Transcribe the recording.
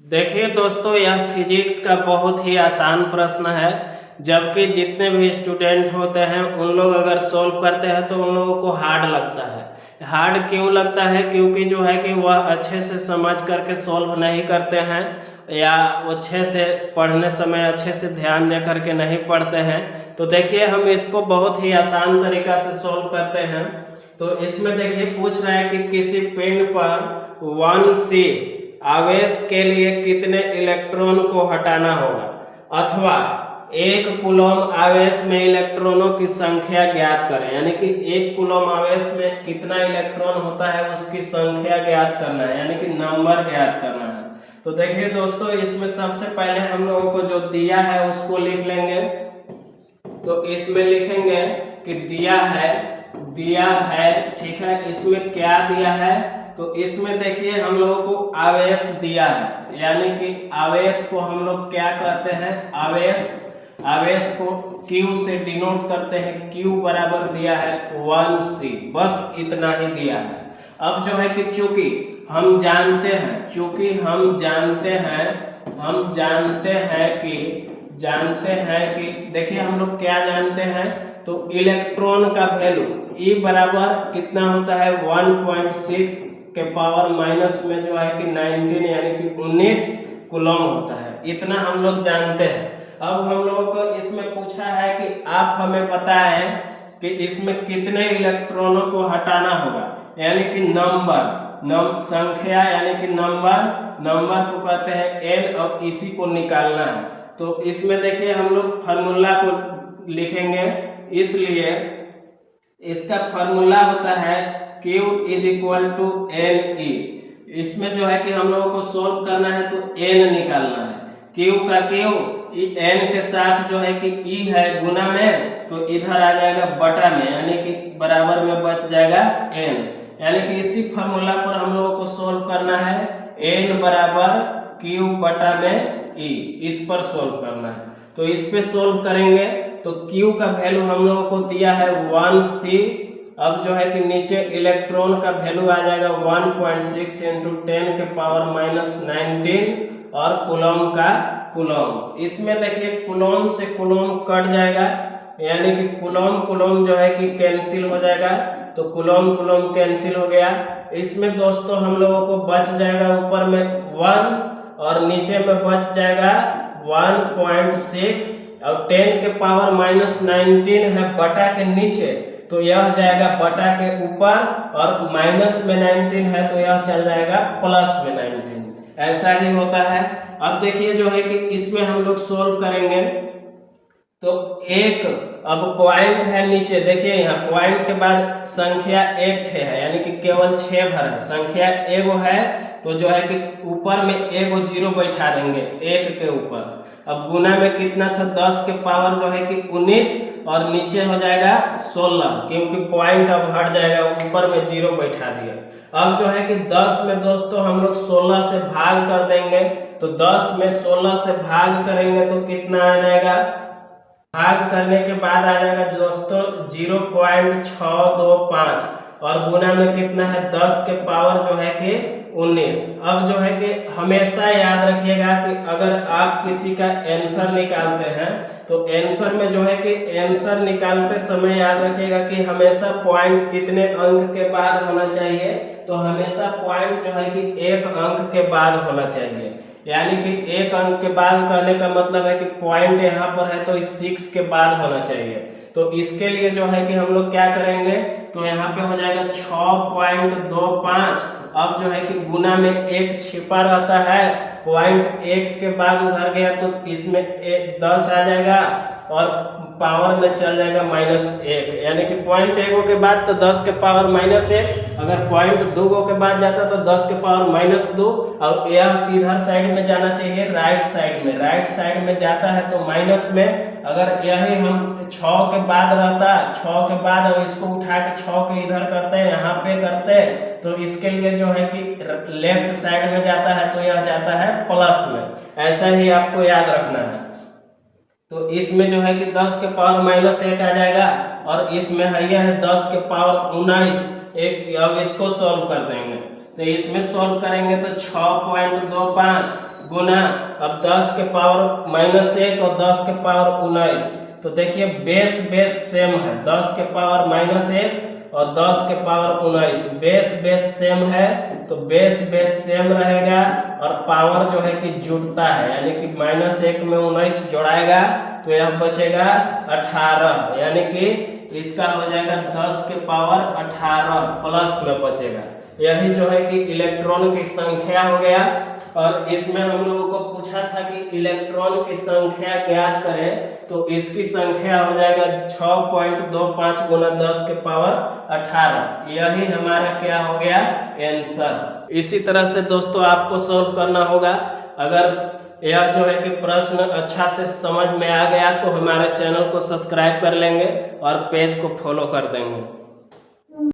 देखिए दोस्तों, यह फिजिक्स का बहुत ही आसान प्रश्न है। जबकि जितने भी स्टूडेंट होते हैं उन लोग अगर सॉल्व करते हैं तो उन लोगों को हार्ड लगता है। हार्ड क्यों लगता है? क्योंकि जो है कि वह अच्छे से समझ करके सॉल्व नहीं करते हैं, या अच्छे से पढ़ने समय अच्छे से ध्यान दे करके नहीं पढ़ते हैं। तो देखिए, हम इसको बहुत ही आसान तरीका से सॉल्व करते हैं। तो इसमें देखिए पूछ रहा है कि किसी पिंड पर 1c आवेश के लिए कितने इलेक्ट्रॉन को हटाना होगा, अथवा 1 कूलम आवेश में इलेक्ट्रॉनों की संख्या ज्ञात करें। यानी कि 1 कूलम आवेश में कितना इलेक्ट्रॉन होता है उसकी संख्या ज्ञात करना है, यानी कि नंबर ज्ञात करना है। तो देखिए दोस्तों, इसमें सबसे पहले हम लोगों को जो दिया है उसको लिख लेंगे। तो इसमें लिखेंगे कि दिया है, ठीक है। इसमें क्या दिया है? तो इसमें देखिए हम लोगों को आवेश दिया है, यानी कि आवेश को हम लोग क्या कहते हैं? आवेश को Q से डिनोट करते हैं। Q बराबर दिया है 1c, बस इतना ही दिया है। अब जो है कि चूंकि हम जानते हैं कि देखिए हम लोग क्या जानते हैं, तो इलेक्ट्रॉन का वैल्यू E बराबर कितना होता है? 1.6 के पावर माइनस में जो है कि 19, यानी कि 19 कूलम होता है। इतना हम लोग जानते हैं। अब हम लोगों को इसमें पूछा है कि आप हमें बताएं कि इसमें कितने इलेक्ट्रॉनों को हटाना होगा, यानी कि संख्या, यानी कि नंबर को कहते हैं n, और इसी को निकालना है। तो इसमें देखिए हम लोग फार्मूला को लिखेंगे। इसलिए इसका फार्मूला होता है Q = NE। इसमें जो है कि हम लोगों को सोल्व करना है तो n निकालना है। Q का Q n के साथ जो है कि E है गुना में, तो इधर आ जाएगा बटा में, यानी कि बराबर में बच जाएगा n। यानी कि इसी फार्मूला पर हम लोगों को सोल्व करना है। n बराबर Q बटा में E, इस पर सोल्व करना है। तो इस पे सोल्व करेंगे तो Q का वैल्यू हम लोगों को दिया है 1c। अब जो है कि नीचे इलेक्ट्रॉन का वैल्यू आ जाएगा 1.6 × 10 के पावर माइनस 19, और कूलम का कूलम। इसमें देखिए कूलम से कूलम कट जाएगा, यानी कि कूलम जो है कि कैंसिल हो जाएगा। तो कूलम कैंसिल हो गया। इसमें दोस्तों हम लोगों को बच जाएगा ऊपर में 1 और नीचे में बच जाएगा 1.6, और 10 के पावर माइनस 19 है बटा के नीचे, तो यह जाएगा बटा के ऊपर, और माइनस में 19 है तो यह चल जाएगा प्लस में 19। ऐसा ही होता है। अब देखिए जो है कि इसमें हम लोग सोल्व करेंगे तो अब पॉइंट है नीचे, देखिए यहाँ पॉइंट के बाद संख्या एक है, यानी कि केवल 6 भर है। संख्या एगो है तो जो है कि ऊपर में एगो 0 बैठा देंगे 1 के ऊपर। अब गुना में कितना था? 10 के पावर जो है कि 19, और नीचे हो जाएगा 16, क्योंकि पॉइंट अब हट जाएगा, ऊपर में 0 बैठा दिया। अब जो है कि 10 में दोस्तों हम लोग 16 से भाग कर देंगे। तो 10 में 16 से भाग करेंगे तो कितना आ जाएगा? भाग करने के बाद आ जाएगा दोस्तों 0.625, और गुना में कितना है? 10 के पावर जो है कि 19। अब जो है कि हमेशा याद रखिएगा कि अगर आप किसी का आंसर निकालते हैं तो आंसर में जो है कि आंसर निकालते समय याद रखिएगा कि हमेशा पॉइंट कितने अंक के बाद होना चाहिए। तो हमेशा पॉइंट जो है कि 1 अंक के बाद होना चाहिए, यानी कि 1 अंक के बाद कहने का मतलब है कि पॉइंट यहाँ पर है तो 6 के बाद होना चाहिए। तो इसके लिए जो है कि हम लोग क्या करेंगे, तो यहाँ पे हो जाएगा 6.25। अब जो है कि गुना में 1 छिपा रहता है, पॉइंट 1 के बाद उधर गया तो इसमें 10 आ जाएगा, और पावर में चल जाएगा -1, यानी कि पॉइंट 1 के बाद तो 10 के पावर -1, अगर पॉइंट 2 के बाद जाता तो 10 के पावर -2। और यह किधर साइड में जाना चाहिए? राइट साइड में जाता है तो माइनस में। अगर यही हम 6 के बाद रहता, 6 के बाद अब इसको उठा के 6 के इधर करते हैं, यहाँ पे करते हैं, तो इसके लिए जो है कि लेफ्ट साइड में जाता है तो यह जाता है प्लस में। ऐसा ही आपको याद रखना है। तो इसमें जो है कि 10 के पावर -1 आ जाएगा, और इसमें है यह 10 के पावर 19। अब इसको सॉल्व कर देंगे तो इसमें सॉल्व करेंगे तो 6.25 गुना अब 10 के पावर -1 और 10 के पावर 19। तो देखिए बेस सेम है, 10 के पावर -1 और 10 के पावर 19, बेस सेम है तो बेस सेम रहेगा और पावर जो है कि जुड़ता है, यानी कि -1 में 19 जोड़ाएगा तो यह बचेगा 18, यानी कि इसका हो जाएगा 10 के पावर 18 प्लस में बचेगा। यही जो है कि इलेक्ट्रॉन की संख्या हो गया। और इसमें हम लोगों को पूछा था कि इलेक्ट्रॉन की संख्या ज्ञात करें, तो इसकी संख्या हो जाएगा 6.25 गुना 10 के पावर 18। यही हमारा क्या हो गया आंसर। इसी तरह से दोस्तों आपको सॉल्व करना होगा। अगर यह जो है कि प्रश्न अच्छा से समझ में आ गया तो हमारे चैनल को सब्सक्राइब कर लेंगे और पेज को फॉलो कर देंगे।